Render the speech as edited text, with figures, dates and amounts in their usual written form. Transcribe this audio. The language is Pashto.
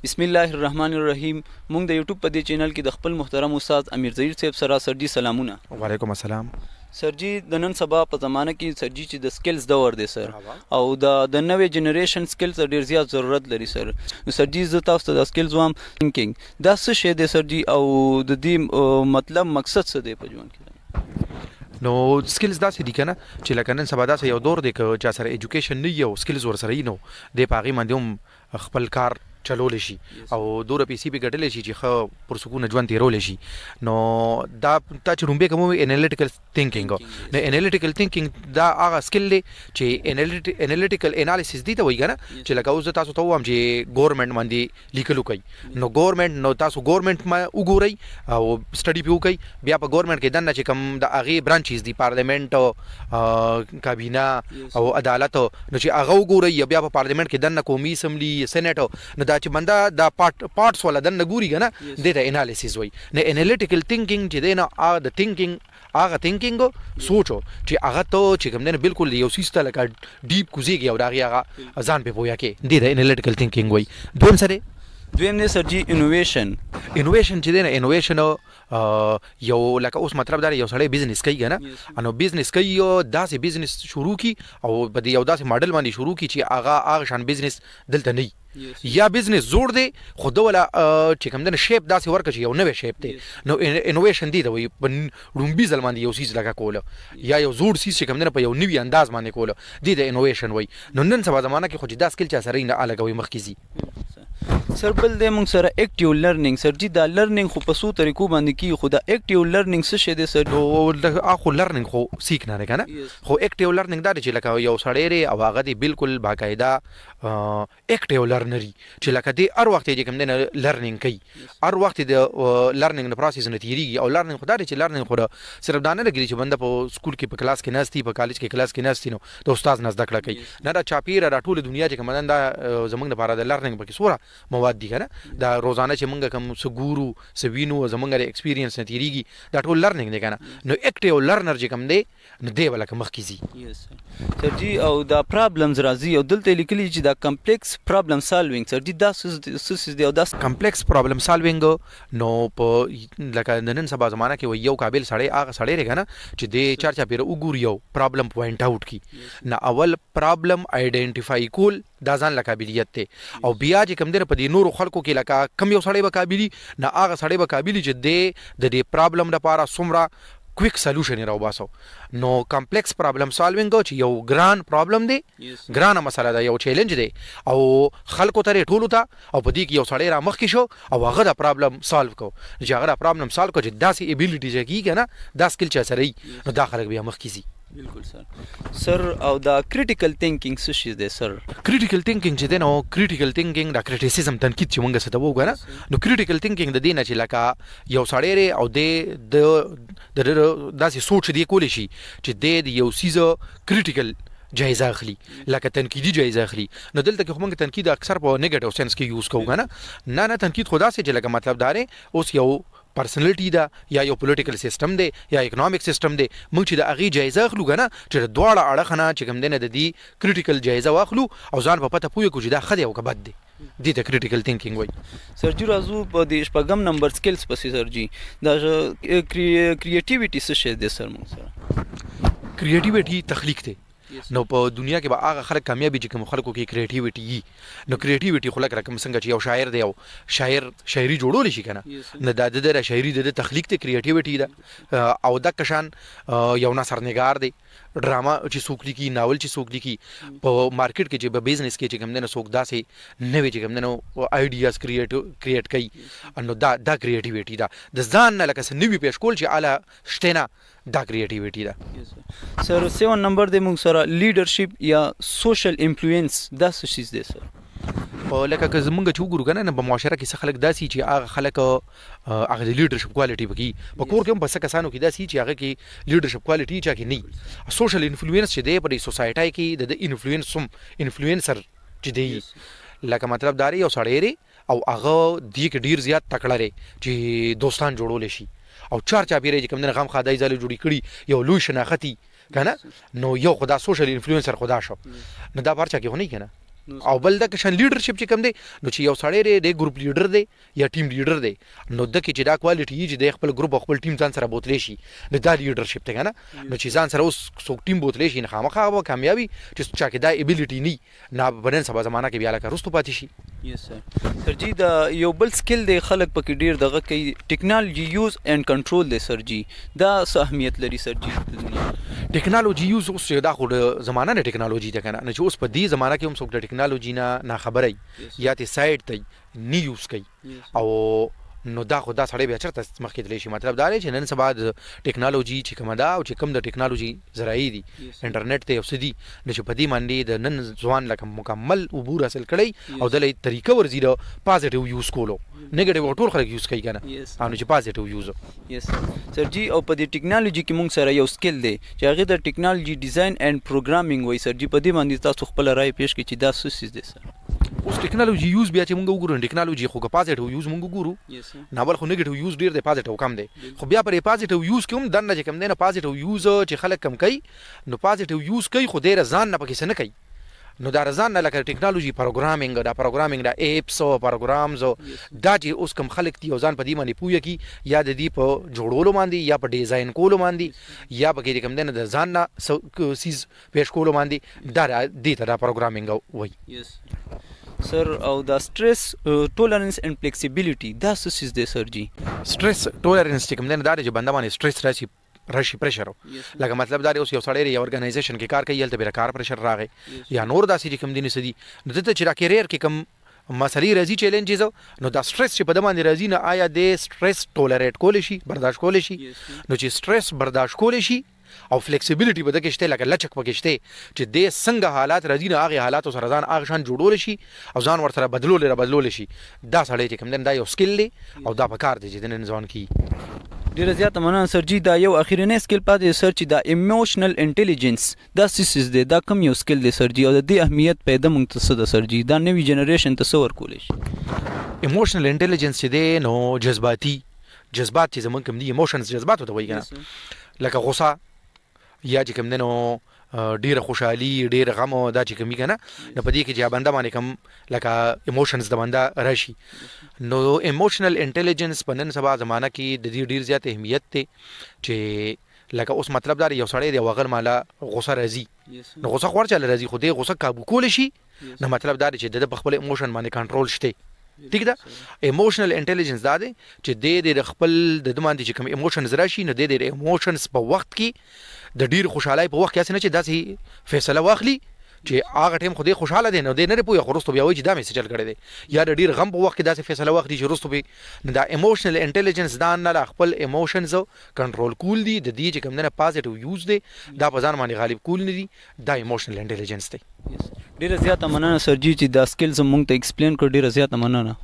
بسم الله الرحمن الرحیم. مونږ د یوټیوب په دې چینل کې د خپل محترم استاد امیر ظهیر صاحب سره سرجي سلامونه. وعلیکم السلام. سرجي د نن سبا په زمانه کې سرجي چې د سکلز دور دی سر او د نوې جنریشن سکلز ډیر زیات ضرورت لري سر. نو سرجي زه تاسو ته د سکلز وام تھینکینګ دا څه شی دی سرجي او د دې مطلب مقصد څه دی په ژوند کې؟ نو سکلز داسې دي کنه چې لکه نن سبا داسې یو دور دی چې سره ایجوکیشن نه یو سکلز ورسره یې نو د پاغي باندې هم خپل کار چلول شي او دوره پیسې به ګټل شي چې خو پر سکون ژوند تیرول شي. نو دا تا چې رومبه کوم انالیټیکل تھینکینګ نو انالیټیکل تھینکینګ دا هغه سکل دی چې انالیټیکل انالیسس دی ته وایي کنه چې لکه اوس تاسو ته وایم چې ګورنمنت باندې لیکلو کوي نو ګورنمنت نو تاسو ګورنمنت ما وګورئ او سټډي پیو کوي بیا په ګورنمنت کې دنه چې کوم د هغه برانچز دی پارلیمنت او کابینه او عدالت نو چې هغه وګورئ بیا په پارلیمنت کې دنه قومي اسمبلی سېنات نو دا چې بندا دا پارټس ولا دنه ګوري کنه د انالیسس وای نه انالیټیکل تھینکینګ چې دینه د تھینکینګ سوچو چې هغه ته چې کوم نه بالکل یو سیسته لکه ډیپ کوزيږي او دا هغه ځان په پویا کې د انالیټیکل تھینکینګ وای. دویم نه سرجي انوویشن چې دینه انوویشن یو لکه اوس مطلب دا یو سړی بزنس کوي کنه انو بزنس کوي او داسې بزنس شروع کی او په یو داسې ماډل باندې شروع کی چې هغه شان بزنس دلته نه یا بزنس جوړ دی خو دوله چې کوم دنه شیپ داسې ورکړي یو نوې شیپ دی نو انوویشن دی دوی رومبي ځل باندې یو سیس لګه کوله یا یو زوړ سیس چې کوم دنه په یو نوې انداز باندې کوله دی د انوویشن وای. نو نن سبا زمانہ کې خو چې دا سکل چا سره نه الګوي مخکې سر بل د موږ سره اکټیو لرنینګ سر جی دا لرنینګ خو په څو طریقو باندې کی خو دا اکټیو لرنینګ څه شی دی سر؟ او خو لرنینګ خو سیک نه کنه خو اکټیو لرنینګ دا چې لکه یو سړی او هغه دی بالکل باقاعده اکټیو لرنري چې لکه دی هر وخت چې کوم نه لرنینګ کوي هر وخت د لرنینګ نه پروسس نه تیریږي او لرنینګ خو دا چې لرنینګ خو صرف دانه لګي چې بنده په سکول کې په کلاس کې نهستی په کالج کې کلاس کې نهستی نو د استاد نه زده کړه کوي نه دا چاپیره را ټول دنیا چې کوم دا زمونږ لپاره د لرنینګ پکې سوره مواد دي کنه دا روزانه چې مونږ کوم سګورو سوینو زمونږ د ایکسپیرینس نه تیریږي دا ټول لرنینګ دی کنه نو اکټیو لرنر چې کوم دی نو دی ولکه مخکې سر جی او دا پرابلمز راځي او دلته لیکلي چې دا کمپلیکس پرابلم سالوینګ سر جی دا څه دی او دا کمپلیکس پرابلم سالوینګ نو په لکه نن سبا زمانہ کې یو قابل سړی هغه سړی دی کنه چې دی چرچا پیر وګوري یو پرابلم پوینټ اوټ کی نه اول پرابلم آئیډینټیفای کول دا ځان له قابلیت ته او بیا چې کوم دنه په دې نورو خلکو کې لکه کم یو سړی به قابلی نه هغه سړی به قابلی چې د دې پرابلم لپاره څومره کویک سولوشن راو باسو. نو کمپلیکس پرابلم سالوینګ چې یو ګران پرابلم دی ګرانه مسله ده یو چیلنج دی او خلکو ته ټولو ته او په دې کې یو سړی را مخ کې شو او هغه دا پرابلم سالو کو چې هغه دا پرابلم سالو کو چې داسې ایبیلیټی چې کی کنه دا سکل چې سره نو دا خلک بیا مخ کې بالکل سر او دا کریټیکل تھینکینګ څه شي دی سر؟ کریټیکل تھینکینګ چې دی نو کریټیکل تھینکینګ دا کریټیسیزم تنقید چې مونږ څه ته وګورو نو کریټیکل تھینکینګ د دې نه چې لکه یو سړی او د داسې سوچ دی کولی شي چې د یو سیز کریټیکل جایزه اخلي لکه تنقیدی جایزه اخلي نو دلته کې موږ تنقید اکثر په نیگیټیو سنس کې یوز کوو نه تنقید خدا سي چې لکه مطلب دار اوس یو پرسنالټی دا یا یو پولیټیکل سیستم دی یا اکونومیک سیستم دی موږ چې د هغې جایزه اخلو که نه چې د دواړه اړخه نه چې کوم دی نه د دې کریټیکل جایزه واخلو او ځان په پته پوه کړو چې دا ښه دی او که بد دی دې ته کریټیکل تھینکینګ وایي. سر جی راځو په دې شپږم نمبر سکلز پسې سر جی دا کریټیویټي څه شی دی سر موږ سره؟ کریټیویټي تخلیق دی نو په دنیا کې به هغه خلک کامیابي چې کوم خلکو کې کریټیویټي وي نو کریټیویټي خو لکه رقم څنګه چې یو شاعر دی او شاعري جوړولی شي کنه نه د د شاعري د تخلیق ته کریټیویټي ده او د کشان یو نثرنګار دی ډراما چې څوک لیکي ناول چې څوک لیکي په مارکیټ کې چې په بزنس کې چې کوم نه څوک داسې نوې چې کوم نه آیډیاز کریټ کوي نو دا کریټیویټي ده د ځان نه لکه څه نوي پیش کول چې اعلی شته نه دا کریټیویټي ده. سر 7 نمبر د موږ سره لیډرشپ یا سوشل انفلوئنس دا څه شی دی سر؟ لکه که زمونږ چې وګورو کنه په معاشره کې څه خلک داسې چې هغه خلک هغه د لیډرشپ کوالټي پکې په کور کې هم په څه کسانو کې داسې چې هغه کې لیډرشپ کوالټي چا کې نه سوشل انفلوئنس چې دی په دې سوسایټي کې د انفلوئنسر چې دی لکه مطلب دا یو سړی او هغه دې کې ډیر زیات تکړه لري چې دوستان جوړول شي او چار پیری چې کوم نه غم خدای زاله جوړی کړي یو لوی شناختی کنه نو یو خدا سوشل انفلوئنسر خدا شو نو دا پرچا کې هونی کنه او بل د کشن لیډرشپ چې کم دی نو چې یو سړی دی ګروپ لیډر دی یا ټیم لیډر دی نو د کې چې دا کوالټي چې د خپل ګروپ خپل ټیم ځان سره بوتلی شي نو دا لیډرشپ دی کنه نو چې ځان سره اوس څوک ټیم بوتلی شي نه خامخا به کامیابی چې چا کې دا ابیلیټي نه بنن سبا زمانہ کې بیا لکه رستو پاتې شي یس سر سر جی دا یو بل سکل دی خلک پکې ډیر دغه کوي ټیکنالوژي یوز اینڈ کنټرول دی سر جی دا څه اهمیت لري سر جی ټیکنالوژي یوز اوس دا خو د زمانہ نه ټیکنالوژي ده کنه چې اوس په دې زمانہ کې هم څوک د ټیکنالوژي نه خبرای یا ته سایت ته نی یوز کوي او نو دا خو دا سړی بیا چرته مخکې تللی شي مطلب دا دی چې نن سبا د ټیکنالوژي چې کومه ده او چې کوم د ټیکنالوژي ذرایع دي انټرنیټ ته اوس دي نو چې په دې باندې د نن ځوان لکه مکمل عبور حاصل کړی او د لې طریقه ورزي د پازیټیو یوز کولو نیگیټیو ټول خلک یوز کوي کنه او چې پازیټیو یوز یس سر جی او په دې ټیکنالوژي کې مونږ سره یو سکل دی چې هغه د ټیکنالوژي ډیزاین اینڈ پروګرامینګ وای سر جی په دې باندې تاسو خپل رائے پیش کړئ چې دا څه څه دی سر اوس ټیکنالوژي یوز بیا چې مونږ وګورو ټیکنالوژي خو که پازیټیو یوز مونږ وګورو نه بل خو نیگیټیو یوز ډیر دی پازیټیو کم دی خو بیا پر پازیټیو یوز کوم دنه چې کم دی نه پازیټیو یوز چې خلک کم کوي نو پازیټیو یوز کوي خو ډیر ځان نه پکې نه کوي نو دا رضان نه لکه ټیکنالوژي پروګرامینګ دا پروګرامینګ دا ایپس او پروګرامز دا چې اوس کوم خلک دی ځان په دې باندې پوهه کی یا د دې په جوړولو باندې یا په ډیزاین کولو باندې یا په کې کوم دنه د ځان نه سیز پیش کولو باندې دا دې ته دا پروګرامینګ وای سر او دا سټریس ټولرنس اینڈ فلیکسیبিলিټي دا څه څه دی سر جی سټریس ټولرنس چې کوم دا چې بنده باندې سټریس راشي پریشر لکه مطلب دا اوس یو سړی یو ارګنایزیشن کې کار کوي هلته به کار پریشر راغی یا نور داسې چې کوم دي نسدي نو دته چې را کیریر کې کوم مسلې راځي چیلنجز نو دا سټریس چې په د باندې راځي نه آیا د سټریس ټولریټ کول شي برداشت کول شي نو چې سټریس برداشت کول شي او فلیکسیبিলিټي به د کې شته لکه لچک پکې شته چې د څنګه حالات راځي نه هغه حالات سره ځان هغه شان جوړول شي او ځان ورته بدلول شي دا سړی چې کوم دا یو سکل دی او دا په کار دی چې د نن ځوان کې ډیره زیاته مننه سر جی دا یو اخیرنی سکل پاتې سر چې دا ایموشنل انټيليجنس دا سیس دی دا کوم یو سکل دی سر جی او د دې اهمیت پیدا مونږ ته څه ده سر جی دا نوی جنریشن ته څه ورکول شي ایموشنل انټيليجنس چې دی نو جذبات چې زمونږ کوم دي ایموشنز جذبات ته وایي کنه لکه غوسه یا چې کوم دنو ډیره خوشحالي ډیره غم دا چې کومي کنه نو په دې کې چې بنده باندې کوم لکه ایموشنز د بنده راشي نو ایموشنل انټيليجنس په نن سبا زمانہ کې د دې ډیر زیات اهمیت ته چې لکه اوس مطلب دا یو سړی دی وغل مالا غوسه راځي نو غوسه خور چاله راځي خو دې غوسه قابو کول شي نو مطلب دا چې د خپل ایموشن باندې کنټرول شته ٹھیک ده ایموشنل انټيليجنس دا دی چې د خپل د باندې چې کوم ایموشنز راشي نو د ایموشنز په وخت کې د ډیر خوشحالي په وخت کې اسنه چې داسې فیصله واخلي چې هغه ټیم خو دې خوشاله دي نو دې نه پوهه خورستو بیا وایي چې دا مې سچل کړی دی یا د ډیر غم په وخت کې داسې فیصله واخلي چې رستو به دا ایموشنل انټيليجنس دا نه خپل ایموشنز کنټرول کول دي د دې چې کوم نه پازیټیو یوز دي دا په ځان باندې غالب کول نه دي دا ایموشنل انټيليجنس دی ډیره زیاته مننه سر جی چې دا سکلز مونږ ته ایکسپلین کړ ډیره زیاته مننه